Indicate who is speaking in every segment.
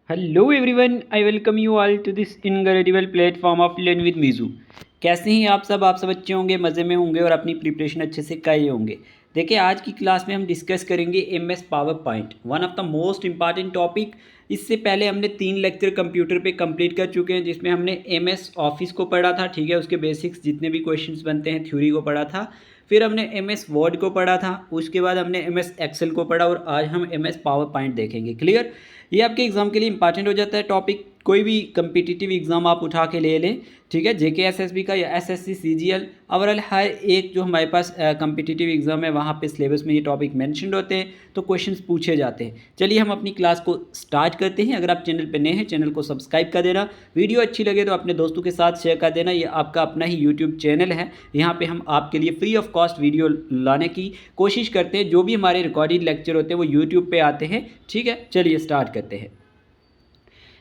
Speaker 1: Hello everyone, I welcome you all to this incredible platform of learn with Meeju. कैसे हैं आप सब अच्छे होंगे, मज़े में होंगे और अपनी प्रिपरेशन अच्छे से कर रहे होंगे। देखिए, आज की क्लास में हम डिस्कस करेंगे MS power point, one of the most important topic. इससे पहले हमने 3 लेक्चर कंप्यूटर पे कंप्लीट कर चुके हैं, जिसमें हमने एमएस ऑफिस को पढ़ा था, ठीक है, उसके बेसिक्स जितने भी क्वेश्चंस बनते हैं थ्योरी को पढ़ा था। फिर हमने एमएस वर्ड को पढ़ा था, उसके बाद हमने एमएस एक्सेल को पढ़ा और आज हम एमएस पावर पॉइंट देखेंगे। क्लियर? ये आपके एग्जाम के लिए इंपॉर्टेंट हो जाता है टॉपिक। कोई भी कंपिटिटिव एग्जाम आप उठा के ले लें, ठीक है, जेके एसएसबी का या एसएससी सीजीएल, ओवरऑल हर एक जो हमारे पास कंपिटिटिव एग्जाम है वहाँ पे सिलेबस में ये टॉपिक मेंशन्ड होते हैं, तो क्वेश्चंस पूछे जाते हैं। चलिए हम अपनी क्लास को स्टार्ट करते हैं। अगर आप चैनल पर नए हैं, चैनल को सब्सक्राइब कर देना, वीडियो अच्छी लगे तो अपने दोस्तों के साथ शेयर कर देना। ये आपका अपना ही यूट्यूब चैनल है, यहाँ पे हम आपके लिए फ्री ऑफ कॉस्ट वीडियो लाने की कोशिश करते हैं। जो भी हमारे रिकॉर्डेड लेक्चर होते हैं वो यूट्यूब पे आते हैं, ठीक है। चलिए स्टार्ट करते हैं।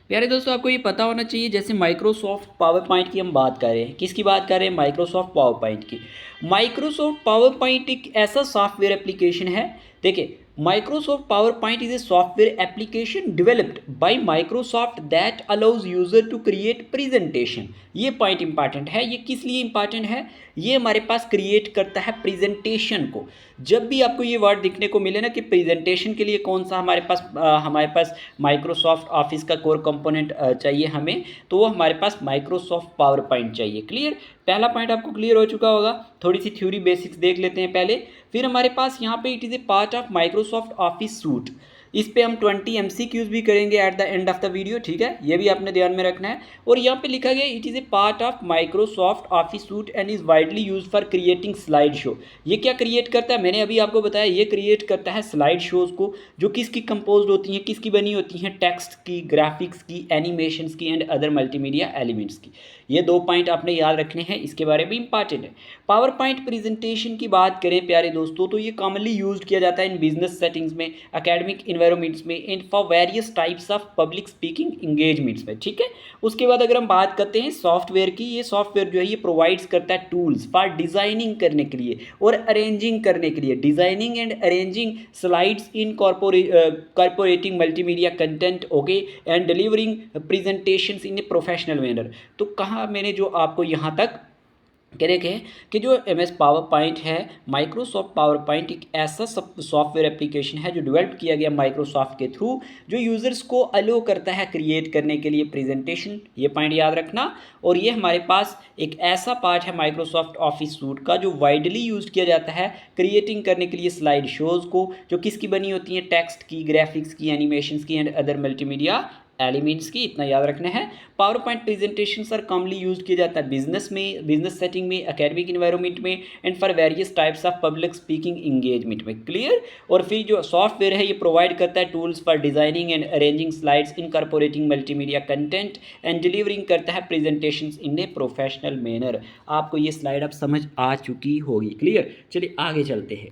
Speaker 1: प्यारे दोस्तों, आपको ये पता होना चाहिए, जैसे माइक्रोसॉफ्ट पावर पॉइंट की हम बात कर रहे हैं, किसकी बात कर रहे हैं? माइक्रोसॉफ्ट पावर पॉइंट की। माइक्रोसॉफ्ट पावर पॉइंट एक ऐसा सॉफ्टवेयर एप्लीकेशन है। देखिए, Microsoft PowerPoint is a software application developed by Microsoft that allows user to create presentation. ये पॉइंट इंपॉर्टेंट है। ये किस लिए इंपॉर्टेंट है? ये हमारे पास क्रिएट करता है प्रेजेंटेशन को। जब भी आपको ये वर्ड दिखने को मिले ना कि प्रेजेंटेशन के लिए कौन सा हमारे पास माइक्रोसॉफ्ट ऑफिस का कोर कंपोनेंट चाहिए हमें, तो वो हमारे पास माइक्रोसॉफ्ट पावर पॉइंट चाहिए। क्लियर? पहला पॉइंट आपको क्लियर हो चुका होगा। थोड़ी सी थ्योरी बेसिक्स देख लेते हैं पहले, फिर हमारे पास यहाँ पे it is A part of Microsoft office suit. इस पे हम 20 MCQs भी करेंगे at the end of the video, ठीक है, ये भी आपने ध्यान में रखना है। और यहाँ पे लिखा गया it is A part of Microsoft office suit and is widely use for creating slide show. ये क्या क्रिएट करता है? मैंने अभी आपको बताया, ये क्रिएट करता है स्लाइड शोज़ को, जो किसकी कंपोज होती हैं, किसकी बनी होती हैं? टेक्स्ट की, ग्राफिक्स की, एनिमेशंस की एंड अदर मल्टीमीडिया एलिमेंट्स की। ये 2 पॉइंट आपने याद रखने हैं, इसके बारे में इंपॉर्टेंट है। पावर पॉइंट प्रेजेंटेशन की बात करें प्यारे दोस्तों, तो ये कॉमनली यूज किया जाता है इन बिजनेस सेटिंग्स में, एकेडमिक इन्वायरमेंट्स में and for various types of public speaking engagements में, ठीक है। उसके बाद अगर हम बात करते हैं सॉफ्टवेयर की, ये सॉफ्टवेयर जो है ये प्रोवाइड्स करता है टूल्स फॉर डिजाइनिंग करने के लिए और अरेंजिंग करने के लिए, designing and arranging slides incorporating multimedia content, okay, and delivering presentations in a professional manner. तो कहाँ मैंने जो आपको यहाँ तक कह रखे हैं कि जो एमएस पावर पॉइंट है, माइक्रोसॉफ्ट पावर पॉइंट एक ऐसा सॉफ्टवेयर एप्लीकेशन है जो डेवलप किया गया माइक्रोसॉफ्ट के थ्रू, जो यूज़र्स को अलो करता है क्रिएट करने के लिए प्रेजेंटेशन। ये पॉइंट याद रखना। और ये हमारे पास एक ऐसा पार्ट है माइक्रोसॉफ्ट ऑफिस सूट का जो वाइडली यूज किया जाता है क्रिएटिंग करने के लिए स्लाइड शोज़ को, जो किसकी बनी होती हैं? टेक्स्ट की, ग्राफिक्स की, एनिमेशंस की एंड अदर मल्टीमीडिया एलिमेंट्स की। इतना याद रखना है। PowerPoint presentation sir commonly use किया जाता है बिजनेस में, बिजनेस सेटिंग में, एकेडमिक इन्वायरमेंट में and for various types of public speaking engagement में। क्लियर? और फिर जो सॉफ्टवेयर है ये प्रोवाइड करता है tools for designing and arranging slides incorporating multimedia content and delivering करता है presentation in a professional manner. आपको ये स्लाइड अब समझ आ चुकी होगी। क्लियर? चलिए आगे चलते हैं।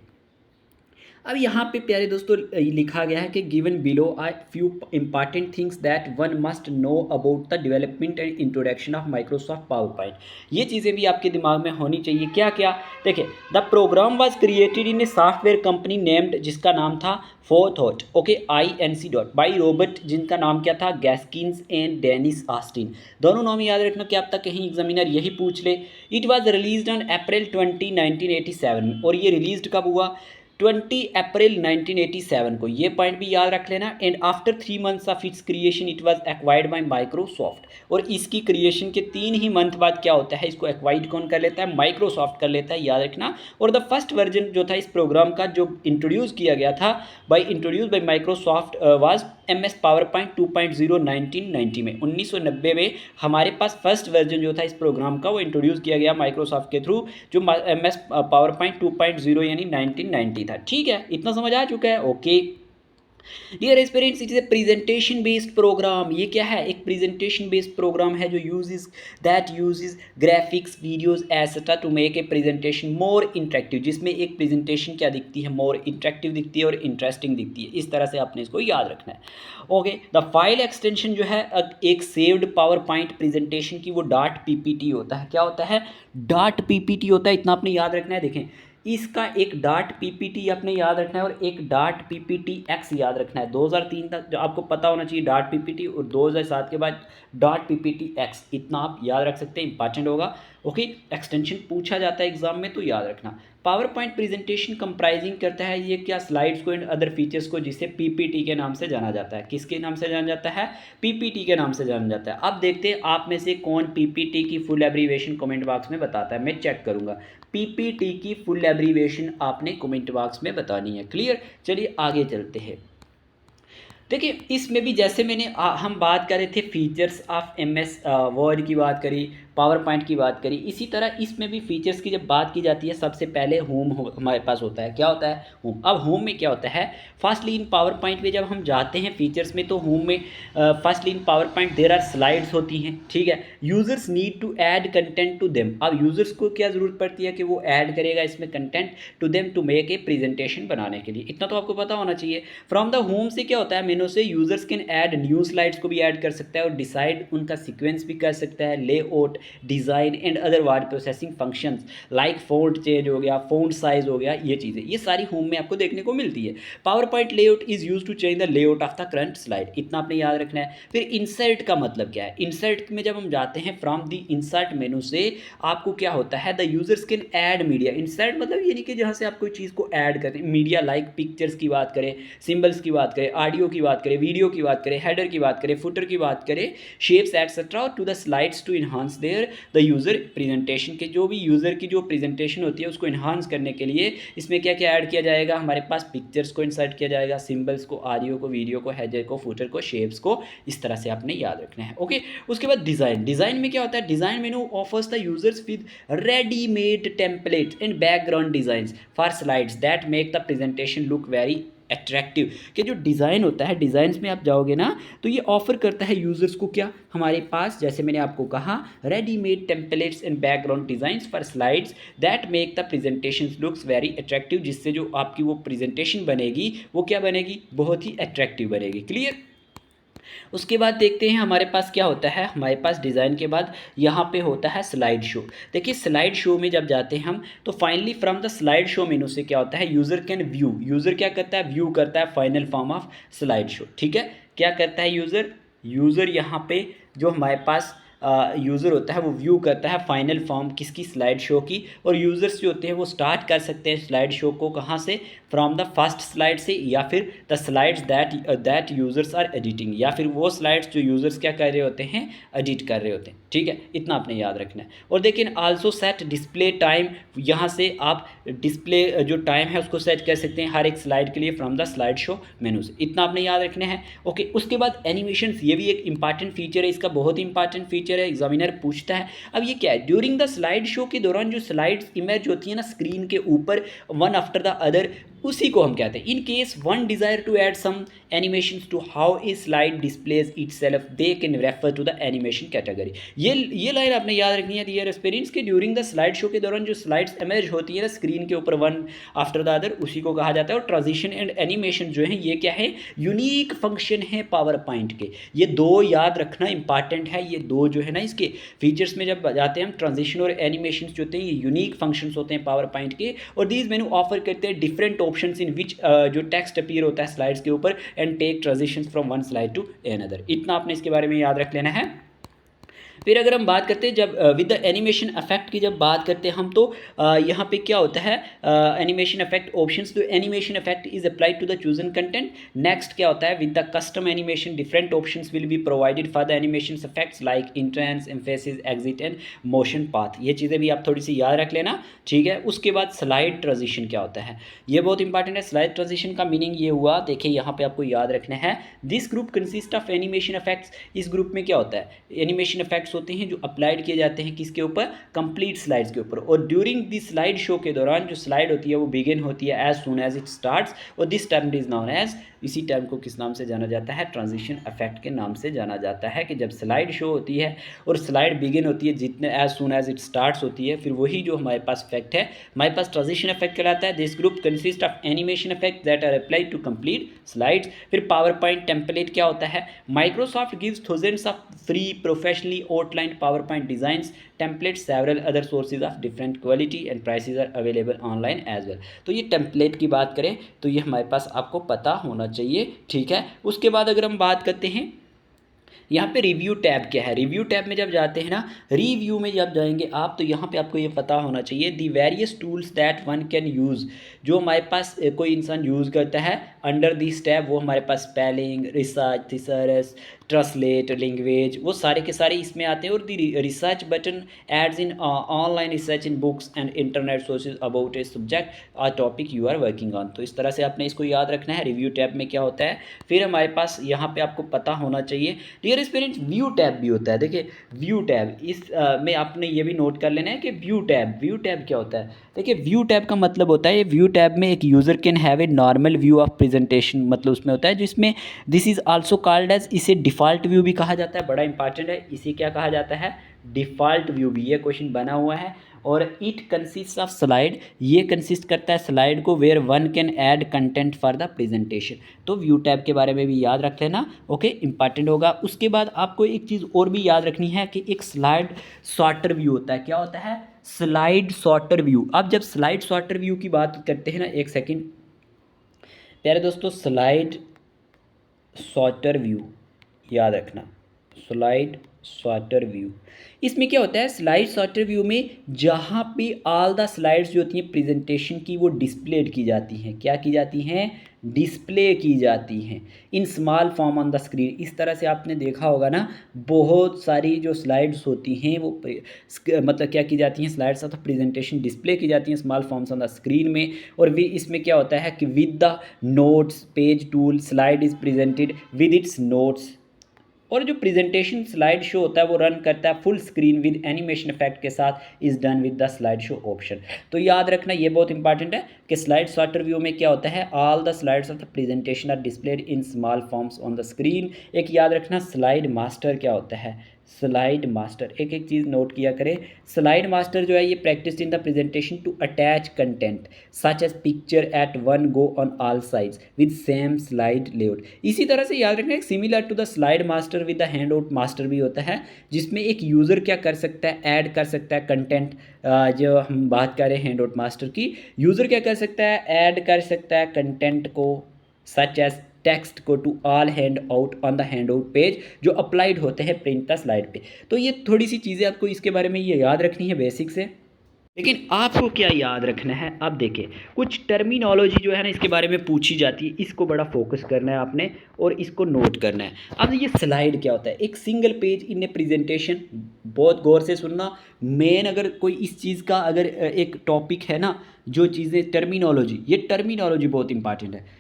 Speaker 1: अब यहाँ पे प्यारे दोस्तों लिखा गया है कि given below are few important things that one must know about the development and introduction of Microsoft PowerPoint. ये चीज़ें भी आपके दिमाग में होनी चाहिए। क्या क्या? देखिए, the program was created in a software company named, जिसका नाम था Forethought, okay, INC dot, by Robert, जिनका नाम क्या था? Gaskins and Dennis Austin. दोनों नाम याद रखना कि आप तक कहीं एग्जामिनर यही पूछ ले। It was release on April 20 1987 में, और ये रिलीज कब हुआ? 20 अप्रैल 1987 को। ये पॉइंट भी याद रख लेना। And after 3 months of its creation it was acquired by Microsoft. और इसकी क्रिएशन के 3 ही मंथ बाद क्या होता है? इसको एक्वाइड कौन कर लेता है? माइक्रोसॉफ्ट कर लेता है, याद रखना। और द फर्स्ट वर्जन जो था इस प्रोग्राम का, जो इंट्रोड्यूस किया गया था introduce by Microsoft, was MS power point 2.0 1990 में। 1990 में हमारे पास फर्स्ट वर्जन जो था इस प्रोग्राम का वो इंट्रोड्यूस किया गया माइक्रोसॉफ्ट के थ्रू, जो MS पावर पॉइंट 2.0 यानी 1990 था। ठीक है, इतना समझ आ चुका है? Okay dear aspirants, it is a presentation based program. ये क्या है? एक प्रेजेंटेशन बेस्ड प्रोग्राम है जो uses graphics, videos etcetera to make a presentation more interactive, जिसमें एक प्रेजेंटेशन क्या दिखती है? मोर इंटरेक्टिव दिखती है और इंटरेस्टिंग दिखती है। इस तरह से आपने इसको याद रखना है। ओके, द फाइल एक्सटेंशन जो है एक सेव्ड पावर पॉइंट प्रेजेंटेशन की, वो डॉट PPT होता है। क्या होता है? डॉट PPT होता है। इतना आपने याद रखना है। देखें, इसका एक डॉट पीपीटी आपने याद रखना है और एक डॉट पीपीटी एक्स याद रखना है। 2003 तक जो आपको पता होना चाहिए डॉट पीपीटी, और 2007 के बाद डॉट पीपीटी एक्स, इतना आप याद रख सकते हैं, इंपॉर्टेंट होगा। ओके, एक्सटेंशन पूछा जाता है एग्जाम में तो याद रखना। पावर पॉइंट प्रेजेंटेशन कंप्राइजिंग करता है ये क्या, स्लाइड्स को एंड अदर फीचर्स को, जिसे पीपीटी के नाम से जाना जाता है। किसके नाम से जाना जाता है? पीपीटी के नाम से जाना जाता है। अब देखते हैं आप में से कौन पीपीटी की फुल एब्रीविएशन कमेंट बॉक्स में बताता है, मैं चेक करूंगा। पीपीटी की फुल एब्रीविएशन आपने कमेंट बॉक्स में बतानी है। क्लियर, चलिए आगे चलते हैं। देखिए इसमें भी जैसे मैंने हम बात कर रहे थे फीचर्स ऑफ एमएस वर्ड की बात करी, पावर पॉइंट की बात करी, इसी तरह इसमें भी फीचर्स की जब बात की जाती है सबसे पहले होम हमारे पास होता है। क्या होता है? होम। अब होम में क्या होता है? फर्स्टली इन पावर पॉइंट में जब हम जाते हैं फीचर्स में, तो होम में firstly in PowerPoint there are slides होती हैं, ठीक है। Users need to add content to them. अब यूजर्स को क्या ज़रूरत पड़ती है कि वो ऐड करेगा इसमें content to them to make a presentation बनाने के लिए, इतना तो आपको पता होना चाहिए। फ्रॉम द होम से क्या होता है, मेनू से users can add new slides को भी ऐड कर सकता है और डिसाइड उनका सीक्वेंस भी कर सकता है, layout, design and other word processing functions like font change हो गया, फ़ॉन्ट साइज हो गया, ये चीज़ें ये सारी होम में आपको देखने को मिलती है। PowerPoint layout is use to change the layout of the current slide, इतना आपने याद रखना है। फिर इंसर्ट का मतलब क्या है? इंसर्ट में जब हम जाते हैं फ्रॉम द इंसर्ट मेनू से आपको क्या होता है, the users can add media. Insert मतलब ये नहीं कि जहाँ से आप कोई चीज़ को ऐड करते हैं, मीडिया लाइक पिक्चर्स की बात करें, सिंबल्स की बात करें, ऑडियो की बात करें, वीडियो की बात करें, हेडर की बात करें, फुटर की बात करें, shapes etcetera to the slides to enhance their the user presentation के, जो भी यूज़र की जो प्रेजेंटेशन होती है उसको इन्हांस करने के लिए इसमें क्या क्या ऐड किया जाएगा, हमारे पास पिक्चर्स को इंसर्ट किया जाएगा, सिंबल्स को, ऑडियो को, वीडियो को, हेडर को, फुटर को, शेप्स को, इस तरह से आपने याद रखना है। ओके, उसके बाद डिज़ाइन। डिज़ाइन में क्या होता है? Design menu offers the users with readymade templates and background designs for slides that make the presentation look very attractive. कि जो डिज़ाइन होता है, डिज़ाइंस में आप जाओगे ना तो ये ऑफर करता है यूजर्स को क्या, हमारे पास जैसे मैंने आपको कहा readymade templates and background designs for slides that make the presentation looks very attractive, जिससे जो आपकी वो प्रेजेंटेशन बनेगी वो क्या बनेगी, बहुत ही अट्रैक्टिव बनेगी। क्लियर। उसके बाद देखते हैं हमारे पास क्या होता है, हमारे पास डिज़ाइन के बाद यहाँ पे होता है स्लाइड शो। देखिए स्लाइड शो में जब जाते हैं हम तो finally from the slide show मेनू से क्या होता है, यूज़र कैन व्यू, यूज़र क्या करता है, व्यू करता है final form of slide show. ठीक है, क्या करता है यूज़र, यूज़र यहाँ पे जो हमारे पास यूज़र होता है वो व्यू करता है फाइनल फॉर्म किसकी, स्लाइड शो की। और यूज़र्स जो होते हैं वो स्टार्ट कर सकते हैं स्लाइड शो को कहाँ से, फ्रॉम द फर्स्ट स्लाइड से, या फिर the slides that users are editing, या फिर वो स्लाइड्स जो यूज़र्स क्या कर रहे होते हैं, एडिट कर रहे होते हैं। ठीक है, इतना आपने याद रखना है। और देखिए आल्सो सेट डिस्प्ले टाइम, यहाँ से आप डिस्प्ले जो टाइम है उसको सेट कर सकते हैं हर एक स्लाइड के लिए फ्रॉम द स्लाइड शो मेनू से, इतना आपने याद रखना है। ओके, उसके बाद एनिमेशन, ये भी एक इंपॉर्टेंट फीचर है, इसका बहुत ही इंपॉर्टेंट फीचर है, एग्जामिनर पूछता है। अब ये क्या है, ड्यूरिंग द स्लाइड शो के दौरान जो स्लाइड्स इमेज होती है ना स्क्रीन के ऊपर वन आफ्टर द अदर, उसी को हम कहते हैं। In case one desire to add some animations to how a slide displays itself they can refer to the animation category. ये लाइन आपने याद रखनी है, डियर एक्सपीरियंस के ड्यूरिंग द स्लाइड शो के दौरान जो स्लाइड्स इमेज होती है ना स्क्रीन के ऊपर वन आफ्टर द अदर, उसी को कहा जाता है। और ट्रांजिशन एंड एनिमेशन जो है ये क्या है, यूनिक फंक्शन है पावर पॉइंट के। ये दो याद रखना इंपॉर्टेंट है, ये दो जो है ना इसके फीचर्स में जब जाते हैं हम, ट्रांजिशन और एनिमेशन जो होते हैं ये यूनिक फंक्शंस होते हैं पावर पॉइंट के। और दीज मेनू ऑफर करते हैं डिफरेंट ऑप्शंस इन विच जो टेक्स्ट अपीयर होता है स्लाइड्स के ऊपर and take transitions from one slide to another, इतना आपने इसके बारे में याद रख लेना है। फिर अगर हम बात करते हैं जब विद द एनिमेशन इफेक्ट की जब बात करते हैं हम तो यहाँ पे क्या होता है, एनिमेशन इफेक्ट ऑप्शंस, तो animation effect is applied to the chosen content. Next क्या होता है, with the custom animation different options will be provided for the animation effects like entrance, emphasis, exit and motion path. ये चीज़ें भी आप थोड़ी सी याद रख लेना, ठीक है। उसके बाद स्लाइड ट्रांजिशन क्या होता है, ये बहुत इंपॉर्टेंट है। स्लाइड ट्रांजिशन का मीनिंग ये हुआ, देखिए यहाँ पे आपको याद रखना है, this group consist of animation effects. इस ग्रुप में क्या होता है, एनिमेशन इफेक्ट्स होते हैं जो अप्लाइड किए जाते हैं किसके ऊपर, कंप्लीट स्लाइड्स के ऊपर। और ड्यूरिंग द स्लाइड शो के दौरान जो स्लाइड होती है वो बिगिन होती है as soon as it starts, और this term is known as इसी टर्म को किस नाम से जाना जाता है, ट्रांजिशन इफेक्ट के नाम से जाना जाता है। कि जब स्लाइड शो होती है और स्लाइड बिगिन होती है, जितने as soon as it starts होती है, फिर वही जो हमारे पास इफेक्ट है हमारे पास ट्रांजिशन इफेक्ट कहलाता है। This group consist of animation effect that are applied to complete slides. फिर पावर पॉइंट टेम्पलेट क्या होता है, Microsoft gives thousands of free professionally outlined PowerPoint designs templates, several other sources of different quality and prices are available online as well। तो ये template की बात करें तो ये हमारे पास आपको पता होना चाहिए, ठीक है। उसके बाद अगर हम बात करते हैं यहाँ पे रिव्यू टैब क्या है, रिव्यू टैब में जब जाते हैं ना, रिव्यू में जब जाएंगे आप, तो यहाँ पे आपको ये पता होना चाहिए the various tools that one can use, जो हमारे पास कोई इंसान यूज़ करता है अंडर दिस टैब, वो हमारे पास spelling, research, thesaurus, translate, language, वो सारे के सारे इसमें आते हैं। और the research button adds in online research in books and internet sources about a subject or topic you are working on. तो इस तरह से आपने इसको याद रखना है, रिव्यू टैब में क्या होता है। फिर हमारे पास यहाँ पे आपको पता होना चाहिए डियर स्टूडेंट्स, व्यू टैब भी होता है। देखिए व्यू टैब इस में आपने ये भी नोट कर लेना है कि व्यू टैब क्या होता है। देखिए व्यू टैब का मतलब होता है, व्यू टैब में एक user can have a normal view of presentation, मतलब उसमें होता है जिसमें this is also called as, इसे डिफ़ॉल्ट व्यू भी कहा जाता है, बड़ा इंपॉर्टेंट है, इसे क्या कहा जाता है, डिफ़ॉल्ट व्यू भी। ये क्वेश्चन बना हुआ है। और इट कंसिस्ट ऑफ स्लाइड, ये कंसिस्ट करता है स्लाइड को, where one can add content for the presentation. तो व्यू टैब के बारे में भी याद रख लेना, ओके, इंपॉर्टेंट होगा। उसके बाद आपको एक चीज़ और भी याद रखनी है कि एक स्लाइड सॉर्टर व्यू होता है। क्या होता है, स्लाइड सॉर्टर व्यू। अब जब स्लाइड सॉर्टर व्यू की बात करते हैं ना, एक सेकेंड प्यारे दोस्तों, स्लाइड सॉर्टर व्यू याद रखना, स्लाइड सॉर्टर व्यू, इसमें क्या होता है, स्लाइड सॉर्टर व्यू में जहाँ पे ऑल द स्लाइड्स जो होती हैं प्रेजेंटेशन की वो डिस्प्लेड की जाती हैं, क्या की जाती हैं, डिस्प्ले की जाती हैं in small form on the screen. इस तरह से आपने देखा होगा ना, बहुत सारी जो स्लाइड्स होती हैं वो मतलब क्या की जाती हैं, slides of the presentation display की जाती हैं small forms on the screen में। और भी इसमें क्या होता है कि with the notes page tool slide is presented with its notes. और जो प्रेजेंटेशन स्लाइड शो होता है वो रन करता है full screen with animation effect के साथ, is done with the slide show option. तो याद रखना ये बहुत इंपॉर्टेंट है कि स्लाइड सॉर्टर व्यू में क्या होता है, all the slides of the presentation are displayed in small forms on the screen. एक याद रखना स्लाइड मास्टर क्या होता है, स्लाइड मास्टर, एक एक चीज़ नोट किया करें। स्लाइड मास्टर जो है ये practice in the presentation to attach content such as picture at one go on all sides with same slide layout. इसी तरह से याद रखना, एक similar to the slide master with the handout master भी होता है, जिसमें एक यूज़र क्या कर सकता है, ऐड कर सकता है कंटेंट। जो हम बात करें हैंड आउट मास्टर की, यूज़र क्या कर सकता है, ऐड कर सकता है कंटेंट को सच एज टेक्स्ट को to all handout on the handout page, जो अप्लाइड होते हैं प्रिंट द स्लाइड पे। तो ये थोड़ी सी चीज़ें आपको इसके बारे में ये याद रखनी है बेसिक से। लेकिन आपको क्या याद रखना है, अब देखिए कुछ टर्मिनोलॉजी जो है ना इसके बारे में पूछी जाती है, इसको बड़ा फोकस करना है आपने और इसको नोट करना है। अब ये स्लाइड क्या होता है, एक single page in a presentation, बहुत गौर से सुनना। मेन अगर कोई इस चीज़ का अगर एक टॉपिक है ना, जो चीज़ें टर्मिनोलॉजी, ये टर्मिनोलॉजी बहुत इंपॉर्टेंट है।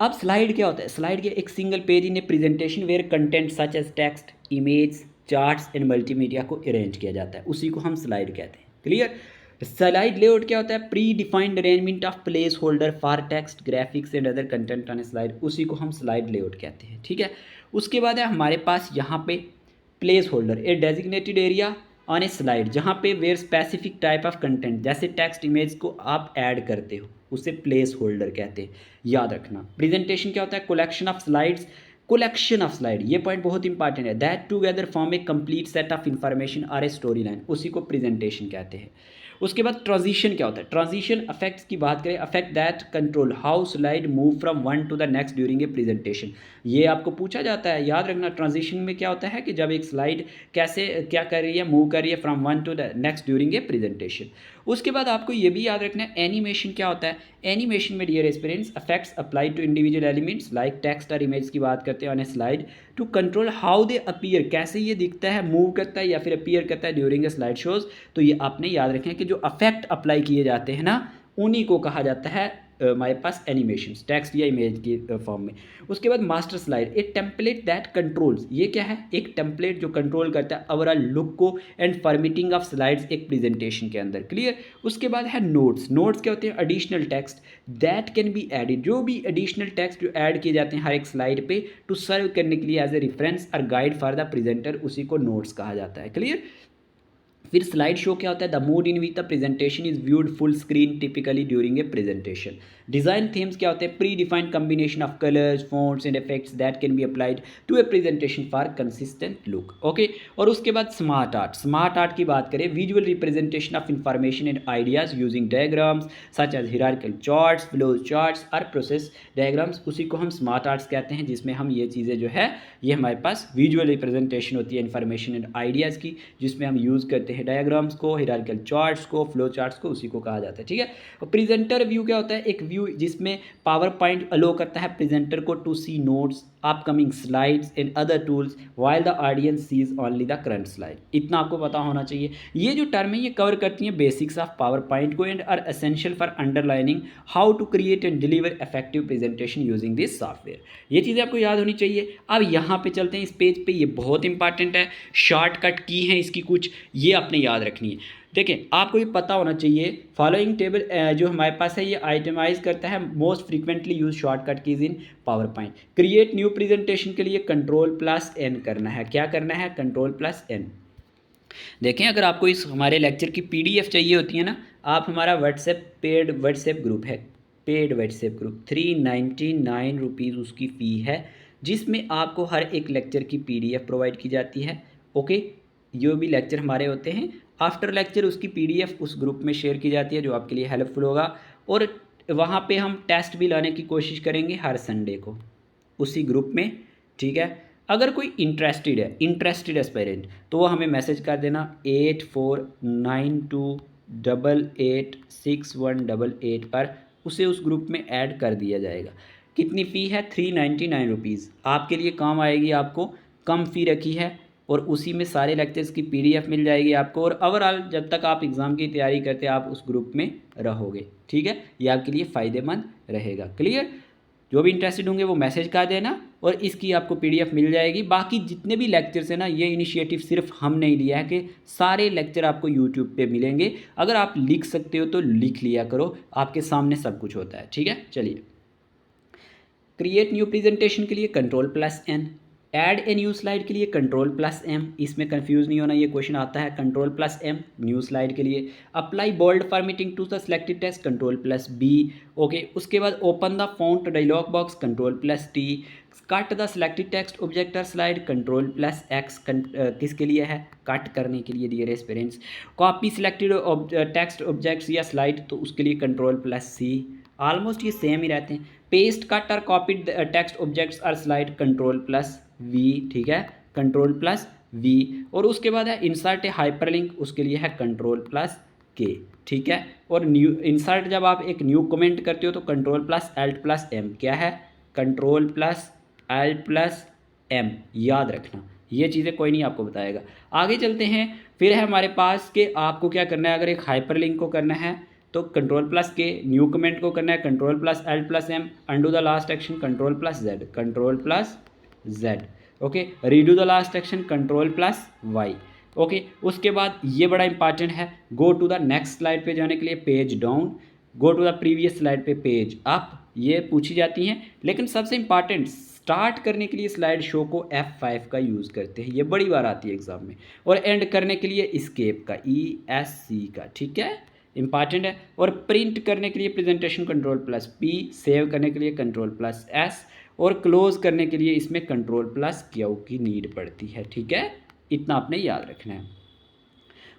Speaker 1: अब स्लाइड क्या होता है, स्लाइड के एक single page in a presentation where content such as text, image, charts and multimedia को अरेंज किया जाता है, उसी को हम स्लाइड कहते हैं। क्लियर। स्लाइड लेआउट क्या होता है, pre defined arrangement of place holder for text, graphics and other content on a slide, उसी को हम स्लाइड लेआउट कहते हैं, ठीक है। उसके बाद है हमारे पास यहाँ पे placeholder, a designated area on a slide, जहाँ पे where specific type of content जैसे टेक्स्ट इमेज को आप ऐड करते हो, उसे प्लेस होल्डर कहते हैं, याद रखना। प्रेजेंटेशन क्या होता है, collection of slides, collection of slide, ये पॉइंट बहुत इंपॉर्टेंट है, that together form A complete set of information और ए स्टोरी लाइन, उसी को प्रेजेंटेशन कहते हैं। उसके बाद ट्रांजिशन क्या होता है, ट्रांजिशन अफेक्ट्स की बात करें, affect that control how slide move from one two the next during a presentation, ये आपको पूछा जाता है, याद रखना। ट्रांजिशन में क्या होता है कि जब एक स्लाइड कैसे क्या कर रही है, मूव कर रही है from one two the next during a presentation. उसके बाद आपको ये भी याद रखना है, एनिमेशन क्या होता है, एनिमेशन में dear experience affects apply to individual elements like text और इमेज की बात करते हैं on a slide to control how they appear, कैसे ये दिखता है, मूव करता है या फिर अपीयर करता है ड्यूरिंग ए स्लाइड शोज। तो ये आपने याद रखें कि जो अफेक्ट अप्लाई किए जाते हैं ना, उन्हीं को कहा जाता है हमारे पास एनिमेशंस, टेक्स्ट या इमेज के फॉर्म में। उसके बाद master slide, A template that controls, ये क्या है, एक टेम्पलेट जो कंट्रोल करता है ओवरऑल लुक को एंड फॉर्मेटिंग ऑफ स्लाइड्स एक प्रेजेंटेशन के अंदर। क्लियर। उसके बाद है नोट्स, नोट्स क्या होते हैं, additional text that can be added, जो भी एडिशनल टेक्स्ट जो ऐड किए जाते हैं हर एक स्लाइड पे टू सर्व करने के लिए एज ए रेफरेंस और गाइड फॉर द प्रेजेंटर, उसी को नोट्स कहा जाता है। क्लियर। फिर स्लाइड शो क्या होता है, the mode in which the presentation is viewed full screen typically during a presentation. Design themes क्या होते हैं, predefined combination of colours, fonts and effects that can be applied to a presentation for consistent look. Okay. और उसके बाद smart art, smart art की बात करें, visual representation of information and ideas using diagrams such as hierarchical charts, flow charts और process diagrams, उसी को हम स्मार्ट आर्ट्स कहते हैं, जिसमें हम ये चीज़ें जो है ये हमारे पास विजुअल रिप्रेजेंटेशन होती है इंफॉर्मेशन एंड आइडियाज़ की, जिसमें हम यूज़ करते हैं डायग्राम्स को, हिरार्किकल चार्ट्स को, फ्लो चार्ट्स को, उसी को कहा जाता है। ठीक है। और प्रेजेंटर व्यू क्या होता है, एक व्यू जिसमें पावर पॉइंट अलो करता है प्रेजेंटर को to see notes, upcoming slides and other tools while the audience sees only the current slide. इतना आपको पता होना चाहिए। ये जो टर्म है ये कवर करती है बेसिक्स ऑफ पावर पॉइंट को and are essential for underlining how to create and deliver effective presentation using this software. ये चीज़ें आपको याद होनी चाहिए। अब यहाँ पे चलते हैं इस पेज पे, ये बहुत इंपॉर्टेंट है, शॉर्टकट की है इसकी कुछ, ये आपने याद रखनी है। देखें, आपको ये पता होना चाहिए, फॉलोइंग टेबल जो हमारे पास है ये आइटमाइज करता है most frequently use shortcut keys इन power point. Create new presentation के लिए कंट्रोल+N करना है। क्या करना है, कंट्रोल+N। देखें, अगर आपको इस हमारे लेक्चर की PDF चाहिए होती है ना, आप हमारा पेड व्हाट्सएप ग्रुप है, पेड व्हाट्सएप ग्रुप 399 रुपीज़ उसकी फ़ी है, जिसमें आपको हर एक लेक्चर की PDF प्रोवाइड की जाती है। ओके। जो भी लेक्चर हमारे होते हैं आफ्टर लेक्चर उसकी PDF उस ग्रुप में शेयर की जाती है, जो आपके लिए हेल्पफुल होगा। और वहाँ पे हम टेस्ट भी लाने की कोशिश करेंगे हर संडे को उसी ग्रुप में। ठीक है। अगर कोई इंटरेस्टेड एस्पायरेंट, तो वो हमें मैसेज कर देना 8492886188 पर, उसे उस ग्रुप में ऐड कर दिया जाएगा। कितनी फ़ी है, 399 रुपीज़। आपके लिए काम आएगी, आपको कम फ़ी रखी है, और उसी में सारे लेक्चर्स की PDF मिल जाएगी आपको। और ओवरऑल जब तक आप एग्ज़ाम की तैयारी करते हैं आप उस ग्रुप में रहोगे। ठीक है। ये आपके लिए फ़ायदेमंद रहेगा। क्लियर। जो भी इंटरेस्टेड होंगे वो मैसेज कर देना और इसकी आपको PDF मिल जाएगी। बाकी जितने भी लेक्चर्स हैं ना, ये इनिशिएटिव सिर्फ हम नहीं लिया है कि सारे लेक्चर आपको यूट्यूब पे मिलेंगे। अगर आप लिख सकते हो तो लिख लिया करो, आपके सामने सब कुछ होता है। ठीक है। चलिए, क्रिएट न्यू प्रेजेंटेशन के लिए कंट्रोल+N, ऐड ए न्यू स्लाइड के लिए कंट्रोल+M, इसमें कंफ्यूज नहीं होना, ये क्वेश्चन आता है, कंट्रोल+M न्यू स्लाइड के लिए। Apply bold formatting to the selected text, control B. Okay. उसके बाद open the font dialog box, control T. Cut the selected text object और स्लाइड, कंट्रोल+X। किसके लिए है, कट करने के लिए, dear parents. Copy selected text objects या स्लाइड, तो उसके लिए कंट्रोल+C। ऑलमोस्ट ये सेम ही रहते हैं। पेस्ट, कट और कॉपीड टेक्स्ट ऑब्जेक्ट्स और स्लाइड, कंट्रोल+V। ठीक है, कंट्रोल+V। और उसके बाद है इंसर्ट ए हाइपरलिंक, उसके लिए है कंट्रोल+K। ठीक है। और न्यू इंसर्ट जब आप एक न्यू कमेंट करते हो तो कंट्रोल+Alt+M। क्या है, कंट्रोल+Alt+M, याद रखना, ये चीज़ें कोई नहीं आपको बताएगा। आगे चलते हैं। फिर है हमारे पास कि आपको क्या करना है, अगर एक हाइपरलिंक को करना है तो कंट्रोल+K, न्यू कमेंट को करना है control Alt M, undo the last action control Z, control Z. Okay. Redo the last action control Y. Okay. उसके बाद ये बड़ा इंपॉर्टेंट है, go to the next slide पे जाने के लिए page down, go to the previous slide पे पेज अप, ये पूछी जाती हैं। लेकिन सबसे इंपॉर्टेंट, स्टार्ट करने के लिए स्लाइड शो को F5 का यूज़ करते हैं, ये बड़ी बार आती है एग्जाम में। और एंड करने के लिए एस्केप का, ESC का। ठीक है, इंपॉर्टेंट है। और प्रिंट करने के लिए प्रेजेंटेशन कंट्रोल+P, सेव करने के लिए कंट्रोल+S, और क्लोज करने के लिए इसमें कंट्रोल+Q की नीड पड़ती है। ठीक है, इतना आपने याद रखना है।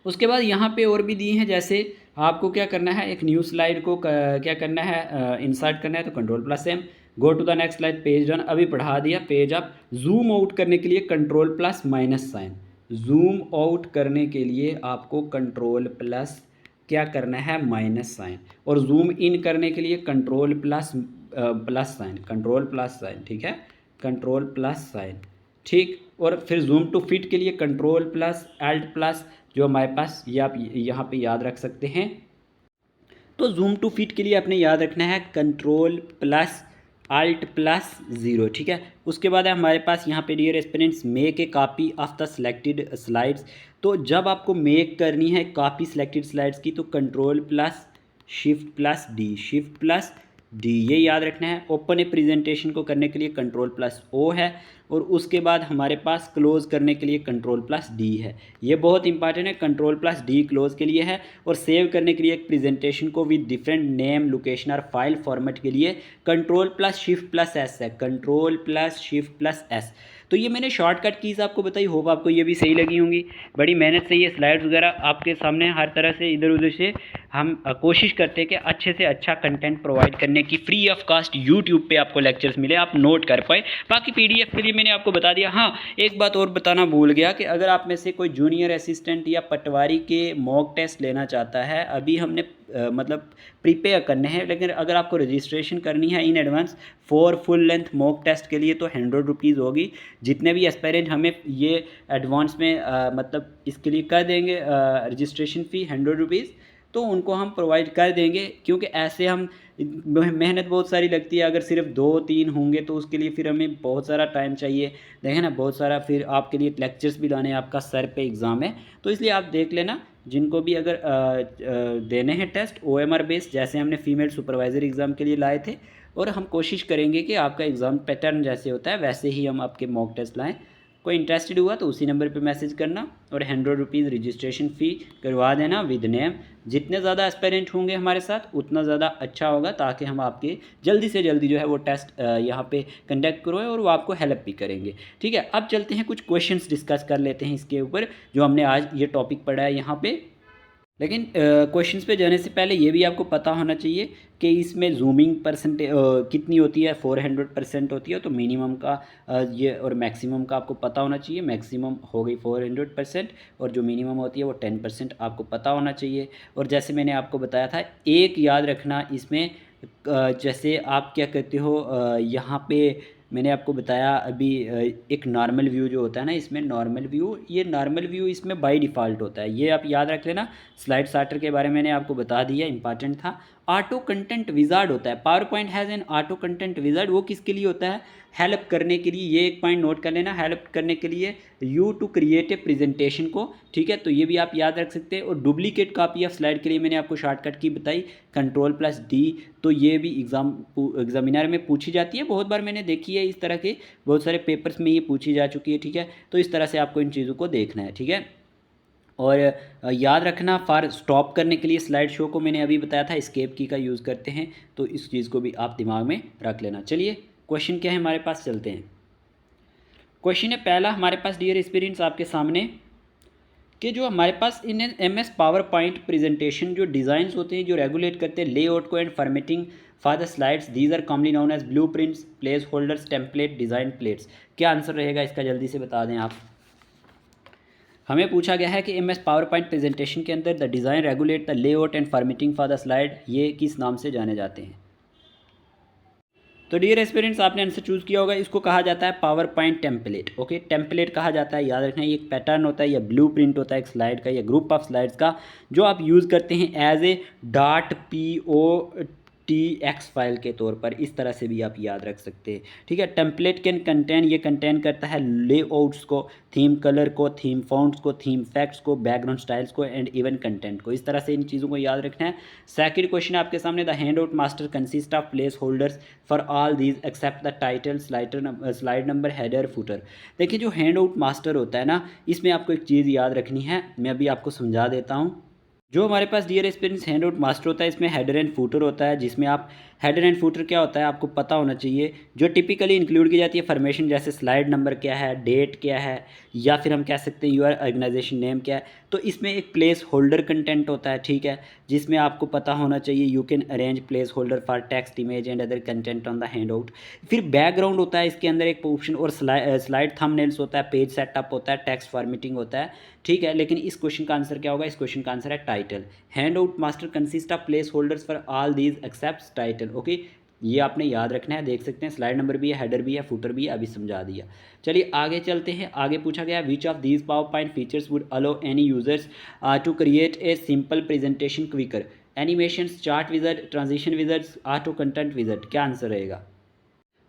Speaker 1: उसके बाद यहाँ पे और भी दिए हैं, जैसे आपको क्या करना है, एक न्यू स्लाइड को क्या करना है, इंसर्ट करना है, तो control M, go to the next slide, page down, अभी पढ़ा दिया, पेज अप। जूम आउट करने के लिए कंट्रोल+- जूम आउट करने के लिए आपको कंट्रोल+ क्या करना है, -, और जूम इन करने के लिए कंट्रोल++, ठीक है, कंट्रोल+। ठीक। और फिर जूम टू फिट के लिए कंट्रोल+Alt+, जो हमारे पास ये आप यहाँ पे याद रख सकते हैं, तो जूम टू फिट के लिए आपने याद रखना है Ctrl+Alt+0, ठीक है। उसके बाद है हमारे पास यहाँ पे dear aspirants make a copy of the selected slides. तो जब आपको मेक करनी है कॉपी सिलेक्टेड स्लाइड्स की तो Ctrl+Shift+D, Shift+D ये याद रखना है। ओपन ए प्रेजेंटेशन को करने के लिए Ctrl+O है, और उसके बाद हमारे पास क्लोज़ करने के लिए Ctrl+D है। ये बहुत इंपॉर्टेंट है, Ctrl+D क्लोज़ के लिए है, और सेव करने के लिए एक प्रेजेंटेशन को विद डिफरेंट नेम लोकेशन और फाइल फॉर्मेट के लिए Ctrl+Shift+S है, Ctrl+Shift+S। तो ये मैंने शॉर्टकट कीज़ आपको बताई, होप आपको ये भी सही लगी होंगी। बड़ी मेहनत से ये स्लाइड्स वगैरह आपके सामने हर तरह से इधर उधर से हम कोशिश करते हैं कि अच्छे से अच्छा कंटेंट प्रोवाइड करने की, फ्री ऑफ कास्ट यूट्यूब पे आपको लेक्चर्स मिले, आप नोट कर पाए। बाकी पीडीएफ के लिए मैंने आपको बता दिया। हाँ, एक बात और बताना भूल गया कि अगर आप में से कोई जूनियर असिस्टेंट या पटवारी के मॉक टेस्ट लेना चाहता है, अभी हमने मतलब प्रिपेयर करने हैं, लेकिन अगर आपको रजिस्ट्रेशन करनी है in advance for full length mock test के लिए तो 100 रुपीज़ होगी। जितने भी एस्पायरेंट हमें ये एडवांस में मतलब इसके लिए कर देंगे रजिस्ट्रेशन फ़ी 100 रुपीज़, तो उनको हम प्रोवाइड कर देंगे, क्योंकि ऐसे हम मेहनत बहुत सारी लगती है। अगर सिर्फ 2-3 होंगे तो उसके लिए फिर हमें बहुत सारा टाइम चाहिए, देखें ना, बहुत सारा फिर आपके लिए लेक्चर्स भी लाने हैं, आपका सर पे एग्ज़ाम है। तो इसलिए आप देख लेना, जिनको भी अगर देने हैं टेस्ट OMR बेस्ड, जैसे हमने फीमेल सुपरवाइज़र एग्ज़ाम के लिए लाए थे, और हम कोशिश करेंगे कि आपका एग्ज़ाम पैटर्न जैसे होता है वैसे ही हम आपके मॉक टेस्ट लाएँ। कोई इंटरेस्टेड हुआ तो उसी नंबर पे मैसेज करना, और 100 रुपीज़ रजिस्ट्रेशन फ़ी करवा देना विद नेम। जितने ज़्यादा एस्पायरेंट होंगे हमारे साथ उतना ज़्यादा अच्छा होगा, ताकि हम आपके जल्दी से जल्दी जो है वो टेस्ट यहाँ पे कंडक्ट करवाएं, और वो आपको हेल्प भी करेंगे, ठीक है। अब चलते हैं कुछ क्वेश्चंस डिस्कस कर लेते हैं इसके ऊपर, जो हमने आज ये टॉपिक पढ़ा है यहाँ पे। लेकिन क्वेश्चंस पे जाने से पहले ये भी आपको पता होना चाहिए कि इसमें जूमिंग परसेंटेज कितनी होती है, 400% होती है। तो मिनिमम का ये और मैक्सिमम का आपको पता होना चाहिए। मैक्सिमम हो गई 400%, और जो मिनिमम होती है वो 10% आपको पता होना चाहिए। और जैसे मैंने आपको बताया था, एक याद रखना इसमें, जैसे आप क्या करते हो, यहाँ पे मैंने आपको बताया अभी, एक नॉर्मल व्यू जो होता है ना, इसमें नॉर्मल व्यू, ये नॉर्मल व्यू इसमें बाय डिफ़ॉल्ट होता है, ये आप याद रख लेना। स्लाइड सॉर्टर के बारे में मैंने आपको बता दिया, इंपॉर्टेंट था। ऑटो कंटेंट विजार्ड होता है, power point has an auto content wizard, वो किसके लिए होता है, हेल्प करने के लिए। ये एक पॉइंट नोट कर लेना, हेल्प करने के लिए you to create a presentation को, ठीक है। तो ये भी आप याद रख सकते हैं। और डुप्लीकेट कॉपी ऑफ स्लाइड के लिए मैंने आपको शॉर्टकट की बताई, Ctrl+D। तो ये भी एग्जामिनर में पूछी जाती है, बहुत बार मैंने देखी है, इस तरह के बहुत सारे पेपर्स में ये पूछी जा चुकी है, ठीक है। तो इस तरह से आपको इन चीज़ों को देखना है, ठीक है। और याद रखना, फॉर स्टॉप करने के लिए स्लाइड शो को मैंने अभी बताया था, एस्केप की का यूज़ करते हैं, तो इस चीज़ को भी आप दिमाग में रख लेना। चलिए क्वेश्चन क्या है हमारे पास, चलते हैं। क्वेश्चन है पहला हमारे पास डियर एक्सपीरियंस आपके सामने, कि जो हमारे पास in MS PowerPoint presentation जो डिज़ाइंस होते हैं जो रेगुलेट करते हैं लेआउट को and formatting for the slides, these are commonly known as blueprints, placeholders, template, design plates. क्या आंसर रहेगा इसका, जल्दी से बता दें आप। हमें पूछा गया है कि MS पावर पॉइंट प्रेजेंटेशन के अंदर the design regulate the layout and formatting for the slide, ये किस नाम से जाने जाते हैं। तो डियर एस्पिरेंट्स, आपने आंसर चूज़ किया होगा, इसको कहा जाता है PowerPoint template. Okay, template कहा जाता है, याद रखना, ये एक पैटर्न होता है या ब्लू प्रिंट होता है एक स्लाइड का या ग्रुप ऑफ स्लाइड्स का, जो आप यूज़ करते हैं एज ए .POTX फाइल के तौर पर। इस तरह से भी आप याद रख सकते हैं, ठीक है। टेम्पलेट कैन कंटेन, ये कंटेन करता है लेआउट्स को, थीम कलर को, थीम फॉन्ट्स को, थीम फैक्ट्स को, बैकग्राउंड स्टाइल्स को, एंड इवन कंटेंट को। इस तरह से इन चीज़ों को याद रखना है। सेकंड क्वेश्चन आपके सामने, the handout master consist of placeholders for all these except the title, slide number, header, footer. देखिए, जो हैंड आउट मास्टर होता है ना, इसमें आपको एक चीज़ याद रखनी है, मैं अभी आपको समझा देता हूँ। जो हमारे पास dear experience handout master होता है, इसमें हेडर एंड फुटर होता है, जिसमें आप हेडर एंड फुटर क्या होता है आपको पता होना चाहिए। जो टिपिकली इंक्लूड की जाती है फॉर्मेशन, जैसे स्लाइड नंबर क्या है, डेट क्या है, या फिर हम कह सकते हैं यूर ऑर्गेनाइजेशन नेम क्या है। तो इसमें एक प्लेस होल्डर कंटेंट होता है, ठीक है, जिसमें आपको पता होना चाहिए you can arrange place holder for text, image and other content on the hand out. फिर बैकग्राउंड होता है इसके अंदर एक ऑप्शन, और स्लाइड थंबनेल्स होता है, पेज सेटअप होता है, टेक्स्ट फॉर्मेटिंग होता है, ठीक है। लेकिन इस क्वेश्चन का आंसर क्या होगा, इस क्वेश्चन का आंसर है title. Handout master consist of placeholders for all these except title. Okay, ये आपने याद रखना है। देख सकते हैं स्लाइड नंबर भी है, हेडर भी है, फुटर भी है, अभी समझा दिया। चलिए आगे चलते हैं। आगे पूछा गया, which of these PowerPoint features would allow any users to create a simple presentation quicker. Animations, chart wizard, transition wizards, auto content wizard, क्या आंसर रहेगा?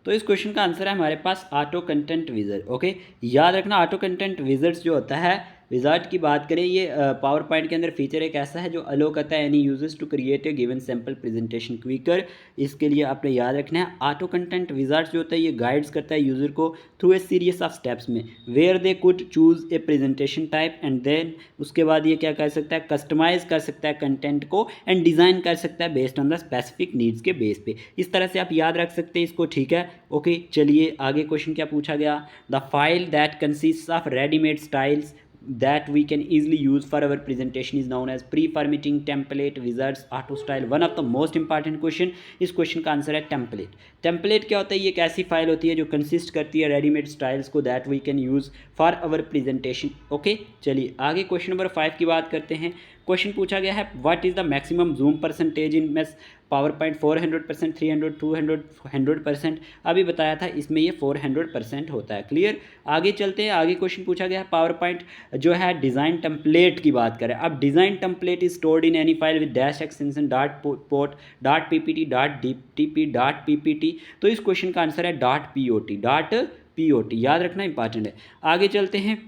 Speaker 1: तो इस क्वेश्चन का आंसर है हमारे पास ऑटो कंटेंट विज़ार्ड। ओके, याद रखना ऑटो कंटेंट विज़ार्ड्स जो होता है, विज़ार्ड की बात करें, ये पावर पॉइंट के अंदर फीचर एक ऐसा है जो अलो करता है any users to create a given sample presentation quicker. इसके लिए आपने याद रखना है ऑटो कंटेंट विज़ार्ड्स जो होता है ये गाइड्स करता है यूज़र को through a series of steps में, where they could choose a presentation type and then उसके बाद ये क्या कर सकता है, कस्टमाइज़ कर सकता है कंटेंट को एंड डिज़ाइन कर सकता है based on the specific needs के बेस पे। इस तरह से आप याद रख सकते हैं इसको, ठीक है। ओके, चलिए आगे क्वेश्चन क्या पूछा गया, the file that consist of readymade styles that we can easily use for our presentation is known as pre-formatting template wizards auto style। one of the most important question, इस question का answer है template. Template क्या होता है, ये एक ऐसी file होती है जो कंसिस्ट करती है रेडीमेड स्टाइल्स को that we can use for our presentation. Okay, चलिए आगे क्वेश्चन नंबर 5 की बात करते हैं। क्वेश्चन पूछा गया है what is the maximum zoom percentage in mess power point, 400%, 300, 200, 100%। अभी बताया था इसमें ये 400% होता है। क्लियर, आगे चलते हैं। आगे क्वेश्चन पूछा गया है पावर पॉइंट जो है डिज़ाइन टेम्पलेट की बात करें। अब design template is stored in any file with dash extension dot port dot PPT dot DTP dot PPT. तो इस क्वेश्चन का आंसर है डॉट पीओटी, डॉट पीओटी, याद रखना इंपॉर्टेंट है। आगे चलते हैं।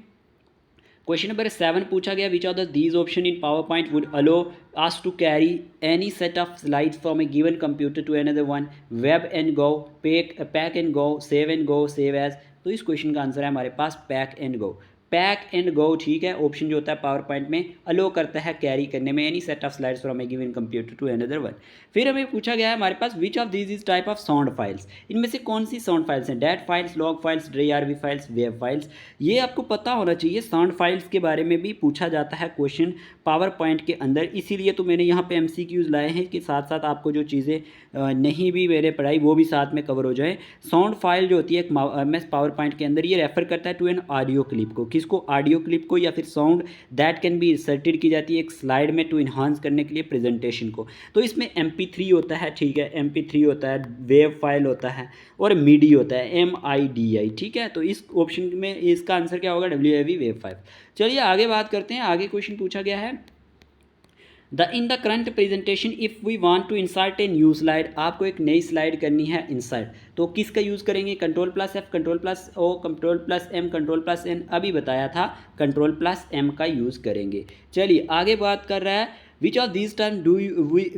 Speaker 1: क्वेश्चन नंबर 7 पूछा गया which of the these option in PowerPoint would allow us to carry any set of slides from a given computer to another one, web and go, pack and go, save and go, save as। तो इस question का answer है हमारे पास pack and go, pack and go, ठीक है। Option जो होता है पावर पॉइंट में अलो करता है कैरी करने में any set of slides from a given computer to another one. फिर हमें पूछा गया है हमारे पास which of these is type of sound files, इनमें से कौन सी साउंड फाइल्स हैं, dat files, log files, JRV files, wave files. ये आपको पता होना चाहिए, साउंड फाइल्स के बारे में भी पूछा जाता है क्वेश्चन पावर पॉइंट के अंदर, इसीलिए तो मैंने यहाँ पे MCQs लाए हैं कि साथ साथ आपको जो चीज़ें नहीं भी मैंने पढ़ाई वो भी साथ में कवर हो जाए। साउंड फाइल जो होती है MS पावर पॉइंट के अंदर ये रेफर करता है टू एन ऑडियो क्लिप को, किसको, ऑडियो क्लिप को, या फिर sound that can be inserted की जाती है एक स्लाइड में टू इन्हांस करने के लिए प्रेजेंटेशन को। तो इसमें MP3 होता है, ठीक है, MP3 होता है, वेव फाइल होता है और MIDI होता है, MIDI, ठीक है। तो इस ऑप्शन में इसका आंसर क्या होगा, WAV वेव फाइल। चलिए आगे बात करते हैं। आगे क्वेश्चन पूछा गया है in the current presentation if we want to insert a new slide, आपको एक नई स्लाइड करनी है इंसर्ट, तो किसका यूज़ करेंगे, Ctrl+F, Ctrl+O, Ctrl+M, Ctrl+N। अभी बताया था Ctrl+M का यूज़ करेंगे। चलिए आगे बात कर रहा है which of these terms do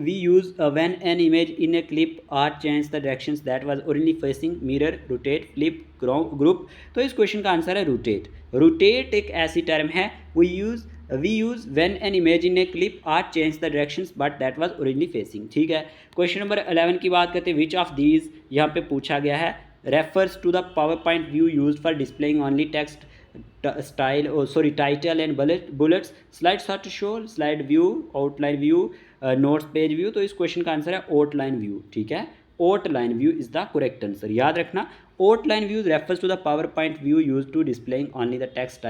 Speaker 1: we use when an image in a clip or change the directions that was originally facing, mirror, rotate, flip, group। तो इस क्वेश्चन का आंसर है रोटेट। रोटेट एक ऐसी टर्म है we use when an image in a clip or change the directions but that was originally facing, ठीक है। Question number 11 की बात करते हैं विच ऑफ दीज, यहाँ पे पूछा गया है refers to the PowerPoint view use for displaying only text style title and bullets, slide shot show, slide view, outline view, notes page view. तो इस क्वेश्चन का आंसर है आउटलाइन व्यू, ठीक है, outline view is the correct answer. याद रखना outline view refers to the PowerPoint view use to displaying only the text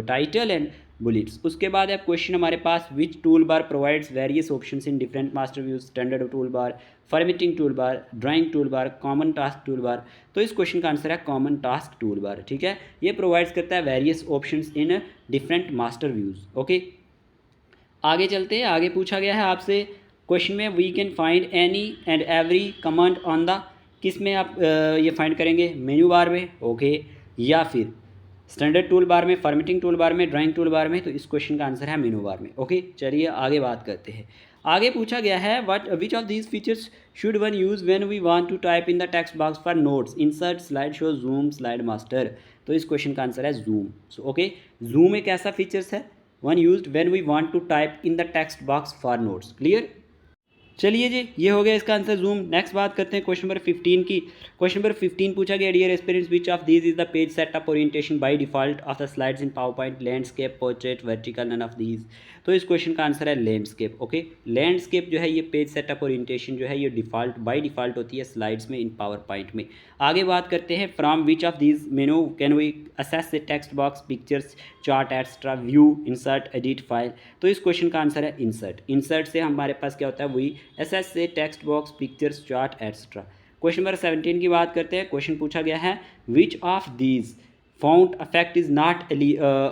Speaker 1: title and bullets. उसके बाद है क्वेश्चन हमारे पास which toolbar provides various options in different master views, standard toolbar, formatting toolbar, drawing toolbar, common task toolbar. तो इस question का answer है common task tool bar, ठीक है। ये प्रोवाइड्स करता है various options in different master views. Okay, आगे चलते हैं। आगे पूछा गया है आपसे क्वेश्चन में we can find any and every command on the, किस में आप ये फाइंड करेंगे, मेन्यू बार में, ओके, या फिर स्टैंडर्ड टूल बार में, फॉर्मेटिंग टूल बार में, ड्राइंग टूल बार में। तो इस क्वेश्चन का आंसर है मेनू बार में। ओके, चलिए आगे बात करते हैं। आगे पूछा गया है what which of these features should one use when we want to type in the text box for notes, insert, slide show, zoom, slide master. तो इस क्वेश्चन का आंसर है जूम। ओके, जूम एक ऐसा फीचर्स है one used when we want to type in the text box for notes. Clear, चलिए जी, ये हो गया इसका आंसर जूम। नेक्स्ट बात करते हैं क्वेश्चन नंबर 15 की। क्वेश्चन नंबर 15 पूछा गया dear aspirants which of these is the page setup orientation by default of the slides in PowerPoint, landscape, portrait, vertical, none of these. तो इस question का answer है लैंडस्केप। ओके, लैंडस्केप जो है ये page setup orientation जो है ये डिफॉल्ट बाय डिफॉल्ट होती है स्लाइड्स में इन पावर पॉइंट में। आगे बात करते हैं from which of these menu can we access the text box, pictures, chart, extra, view, insert, edit file. तो इस क्वेश्चन का आंसर है इंसर्ट। इंसर्ट से हमारे पास क्या होता है, वही असेस से text box, pictures, chart, extra. Question number 17 की बात करते हैं। क्वेश्चन पूछा गया है which of these font effect is not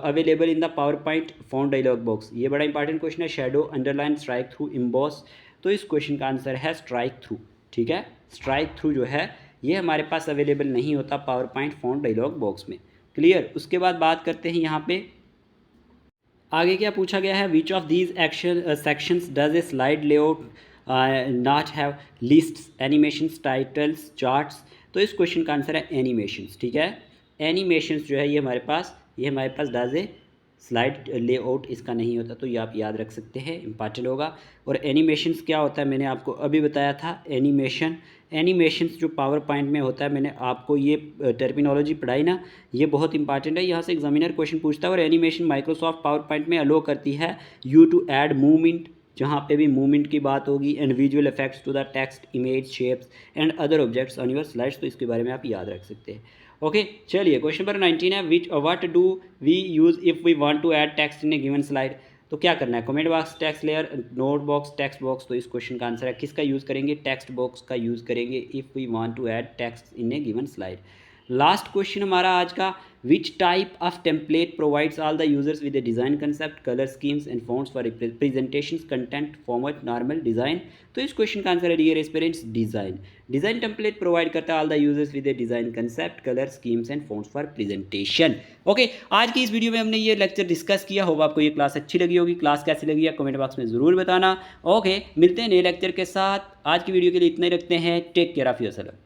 Speaker 1: available in the PowerPoint font dialog box, ये बड़ा इंपॉर्टेंट क्वेश्चन है। Shadow, underline, strikethrough, emboss, तो इस क्वेश्चन का आंसर है स्ट्राइक थ्रू। ठीक है, स्ट्राइक थ्रू जो है ये हमारे पास अवेलेबल नहीं होता PowerPoint font dialog box में। क्लियर। उसके बाद बात करते हैं यहाँ पे आगे क्या पूछा गया है, which of these action sections does a slide layout not have lists, animations, titles, charts, तो इस क्वेश्चन का आंसर है एनिमेशंस। ठीक है, एनिमेशंस जो है ये हमारे पास डज ए स्लाइड लेआउट इसका नहीं होता, तो ये आप याद रख सकते हैं, इंपॉर्टेंट होगा। और एनिमेशंस क्या होता है मैंने आपको अभी बताया था। एनिमेशंस जो पावर पॉइंट में होता है, मैंने आपको ये टर्मिनोलॉजी पढ़ाई ना, ये बहुत इंपॉर्टेंट है, यहाँ से एग्जामिनर क्वेश्चन पूछता है। और एनिमेशन माइक्रोसॉफ्ट पावर पॉइंट में अलो करती है यू टू ऐड मूवमेंट, जहाँ पे भी मूवमेंट की बात होगी, and visual effects to the text, image, shapes and other objects on your slides, तो इसके बारे में आप याद रख सकते हैं। ओके, चलिए क्वेश्चन नंबर 19 है, which what do we use if we want to add text in a given slide, तो क्या करना है, comment box, text layer, note box, text box, तो इस क्वेश्चन का आंसर है किसका यूज़ करेंगे, टेक्स्ट बॉक्स का यूज़ करेंगे if we want to add text in a given slide. Last question हमारा आज का, which type of template provides all the users with a design concept, colour schemes and fonts for presentations, content, format, normal, design, तो इस question का answer है dear aspirants design template provide करता है all the users with a design concept, colour schemes and fonts for presentation. Okay, आज की इस video में हमने ये लेक्चर डिस्कस किया होगा, आपको ये क्लास अच्छी लगी होगी, क्लास कैसी लगी है कमेंट बॉक्स में ज़रूर बताना। ओके, मिलते हैं नए लेक्चर के साथ, आज की वीडियो के लिए इतना ही रखते हैं, टेक केयर ऑफ़ योरसेल्फ।